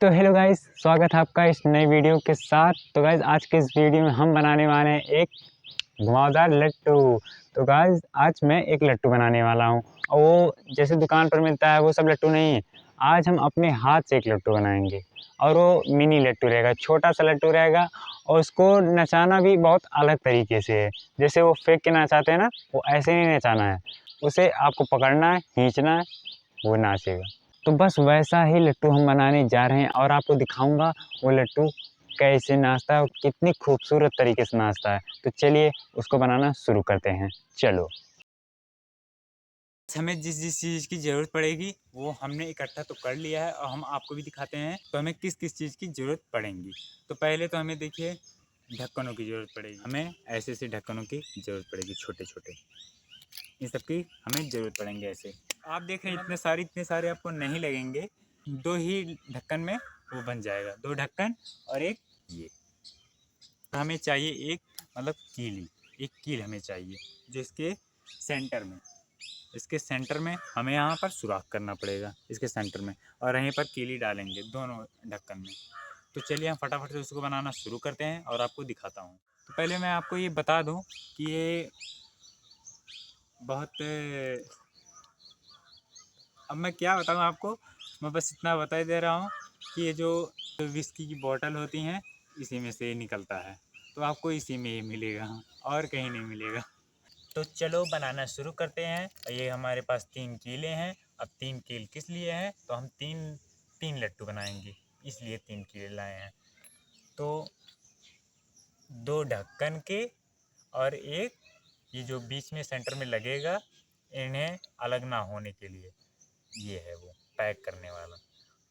तो hello guys, स्वागत है आपका इस नई वीडियो के साथ। तो गाइस आज के इस वीडियो में हम बनाने वाले हैं एक घुमावदार लट्टू। तो गाइस आज मैं एक लट्टू बनाने वाला हूँ और वो जैसे दुकान पर मिलता है वो सब लट्टू नहीं है। आज हम अपने हाथ से एक लट्टू बनाएंगे और वो मिनी लट्टू रहेगा, छोटा सा लट्टू रहेगा और उसको नचाना भी बहुत अलग तरीके से है। जैसे वो फेंक के नचाते हैं ना, वो ऐसे नहीं नचाना है, उसे आपको पकड़ना है, खींचना है, वो नाचेगा। तो बस वैसा ही लट्टू हम बनाने जा रहे हैं और आपको दिखाऊंगा वो लट्टू कैसे नाचता है और कितनी खूबसूरत तरीके से नाचता है। तो चलिए उसको बनाना शुरू करते हैं। चलो, हमें जिस जिस चीज़ की ज़रूरत पड़ेगी वो हमने इकट्ठा तो कर लिया है और हम आपको भी दिखाते हैं तो हमें किस किस चीज़ की ज़रूरत पड़ेगी। तो पहले तो हमें देखिए ढक्कनों की ज़रूरत पड़ेगी, हमें ऐसे ऐसे ढक्कनों की ज़रूरत पड़ेगी, छोटे छोटे इन सब की हमें ज़रूरत पड़ेंगे। ऐसे आप देख रहे हैं इतने सारे आपको नहीं लगेंगे, दो ही ढक्कन में वो बन जाएगा, दो ढक्कन और एक ये। तो हमें चाहिए एक मतलब कीली, एक कील हमें चाहिए जो इसके सेंटर में हमें यहाँ पर सुराख करना पड़ेगा, इसके सेंटर में, और यहीं पर कीली डालेंगे दोनों ढक्कन में। तो चलिए हम फटाफट से उसको बनाना शुरू करते हैं और आपको दिखाता हूँ। तो पहले मैं आपको ये बता दूँ कि ये बहुत अब मैं क्या बताऊँ आपको, मैं बस इतना बता ही दे रहा हूँ कि ये जो विस्की की बोतल होती हैं इसी में से निकलता है, तो आपको इसी में ही मिलेगा और कहीं नहीं मिलेगा। तो चलो बनाना शुरू करते हैं। ये हमारे पास 3 कीले हैं। अब 3 कील किस लिए हैं, तो हम तीन तीन लट्टू बनाएंगे, इसलिए 3 कीले लाए हैं। तो 2 ढक्कन के और एक ये जो बीच में सेंटर में लगेगा, इन्हें अलग ना होने के लिए ये है वो पैक करने वाला।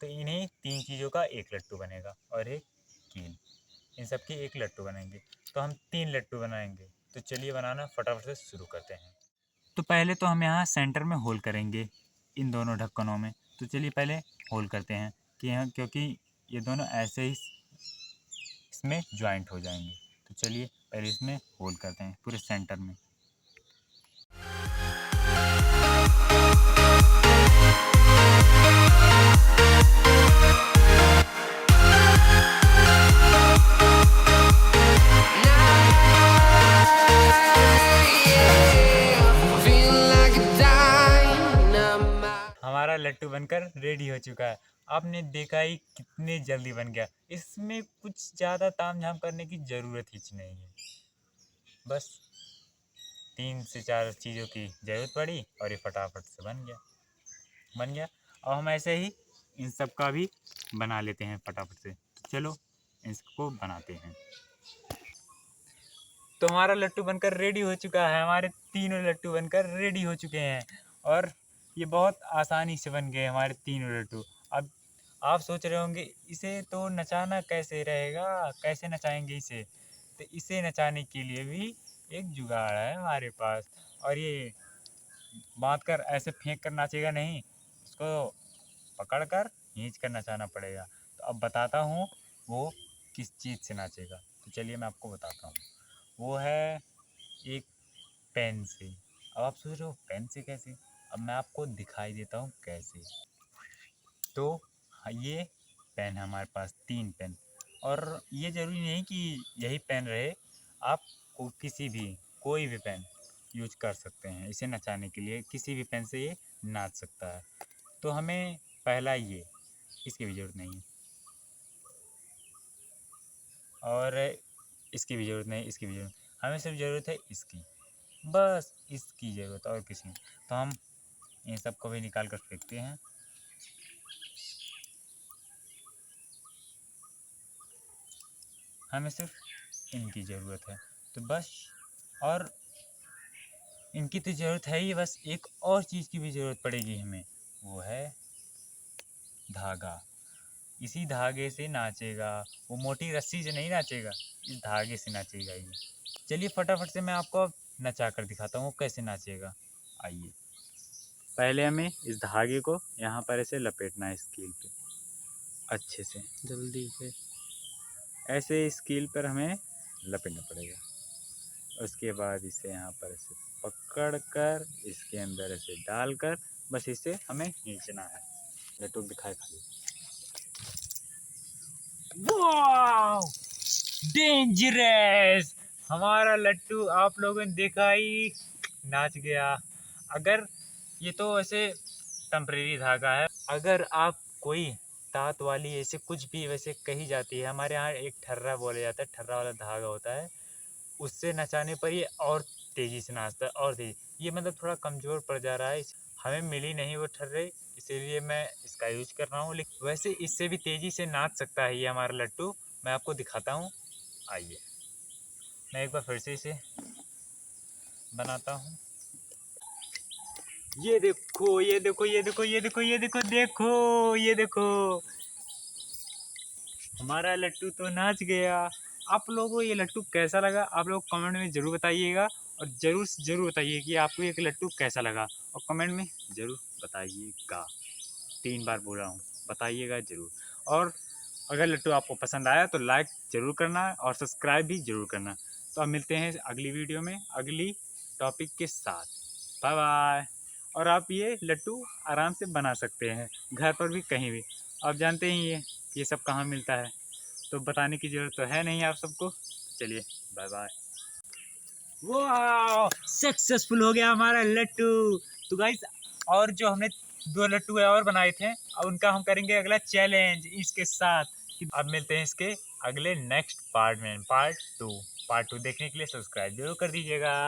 तो इन्हीं 3 चीज़ों का एक लट्टू बनेगा और एक कील, इन सब की एक लट्टू बनेंगे। तो हम 3 लट्टू बनाएंगे। तो चलिए बनाना फटाफट से शुरू करते हैं। तो पहले तो हम यहाँ सेंटर में होल करेंगे इन दोनों ढक्कनों में। तो चलिए पहले होल करते हैं कि यहाँ, क्योंकि ये दोनों ऐसे ही इसमें ज्वाइंट हो जाएंगे। तो चलिए पहले इसमें होल करते हैं पूरे सेंटर में। हमारा लट्टू बनकर रेडी हो चुका है। आपने देखा ही कितने जल्दी बन गया। इसमें कुछ ज़्यादा तामझाम करने की ज़रूरत ही नहीं है, बस 3 से 4 चीज़ों की ज़रूरत पड़ी और ये फटाफट से बन गया। और हम ऐसे ही इन सब का भी बना लेते हैं फटाफट से। तो चलो इसको बनाते हैं। तो हमारा लट्टू बनकर रेडी हो चुका है, हमारे तीनों लट्टू बनकर रेडी हो चुके हैं और ये बहुत आसानी से बन गए हमारे तीनों लट्टू। अब आप सोच रहे होंगे इसे तो नचाना कैसे रहेगा, कैसे नचाएंगे इसे। तो इसे नचाने के लिए भी एक जुगाड़ है हमारे पास, और ये बांध कर ऐसे फेंक कर नाचेगा नहीं, इसको पकड़ कर खींच कर नचाना पड़ेगा। तो अब बताता हूँ वो किस चीज़ से नाचेगा। तो चलिए मैं आपको बताता हूँ। वो है एक पेन से। अब आप सोच रहे हो पेन से कैसे, अब मैं आपको दिखाई देता हूँ कैसे। तो ये पेन है हमारे पास, 3 पेन, और ये ज़रूरी नहीं कि यही पेन रहे, आप किसी भी कोई भी पेन यूज कर सकते हैं इसे नचाने के लिए, किसी भी पेन से ये नाच सकता है। तो हमें पहला ये, इसकी भी ज़रूरत नहीं है, और इसकी भी ज़रूरत नहीं, इसकी भी ज़रूरत, हमें सिर्फ ज़रूरत है इसकी, बस इसकी ज़रूरत और किसी नहीं। तो हम इन सब को भी निकाल कर फेंकते हैं। हमें सिर्फ इनकी ज़रूरत है, तो बस, और इनकी तो ज़रूरत है ही, बस एक और चीज़ की भी ज़रूरत पड़ेगी हमें, वो है धागा। इसी धागे से नाचेगा, वो मोटी रस्सी से नहीं नाचेगा, इस धागे से नाचेगा ये। चलिए फटाफट से मैं आपको अब नचा कर दिखाता हूँ वो कैसे नाचेगा। आइए, पहले हमें इस धागे को यहाँ पर ऐसे लपेटना है स्केल पे, अच्छे से जल्दी से ऐसे स्केल पर हमें लपेटना पड़ेगा। उसके बाद इसे यहाँ पर ऐसे पकड़ कर इसके अंदर ऐसे डालकर बस इसे हमें खींचना है। लट्टू दिखाए खाली। वाह, डेंजरस। हमारा लट्टू आप लोगों ने देखा ही, नाच गया। अगर ये तो वैसे टेम्परेरी धागा है, अगर आप कोई तात वाली ऐसे कुछ भी वैसे कही जाती है, हमारे यहाँ एक ठर्रा बोला जाता है, ठर्रा वाला धागा होता है, उससे नचाने पर ये और तेजी से नाचता है, और तेजी। ये मतलब थोड़ा कमजोर पड़ जा रहा है, हमें मिली नहीं वो ठर्रे, इसीलिए मैं इसका यूज कर रहा हूँ। लेकिन वैसे इससे भी तेजी से नाच सकता है ये हमारा लट्टू। मैं आपको दिखाता हूँ, आइए मैं एक बार फिर से इसे बनाता हूँ। ये देखो, ये देखो, ये देखो, ये देखो, ये देखो, देखो, ये देखो, हमारा लट्टू तो नाच गया। आप लोगों को ये लट्टू कैसा लगा, आप लोग कमेंट में ज़रूर बताइएगा, और ज़रूर से ज़रूर बताइए कि आपको ये लट्टू कैसा लगा, और कमेंट में ज़रूर बताइएगा। 3 बार बोल रहा हूँ, बताइएगा ज़रूर। और अगर लट्टू आपको पसंद आया तो लाइक ज़रूर करना, और सब्सक्राइब भी ज़रूर करना। तो अब मिलते हैं अगली वीडियो में अगली टॉपिक के साथ। Bye bye. और आप ये लट्टू आराम से बना सकते हैं घर पर भी, कहीं भी। आप जानते ही ये सब कहाँ मिलता है, तो बताने की ज़रूरत तो है नहीं आप सबको। चलिए, बाय बाय। वाह, सक्सेसफुल हो गया हमारा लट्टू। तो गाइस, और जो हमने 2 लट्टू और बनाए थे, अब उनका हम करेंगे अगला चैलेंज इसके साथ। अब मिलते हैं इसके अगले नेक्स्ट पार्ट में, पार्ट 2। पार्ट 2 देखने के लिए सब्सक्राइब जरूर कर दीजिएगा।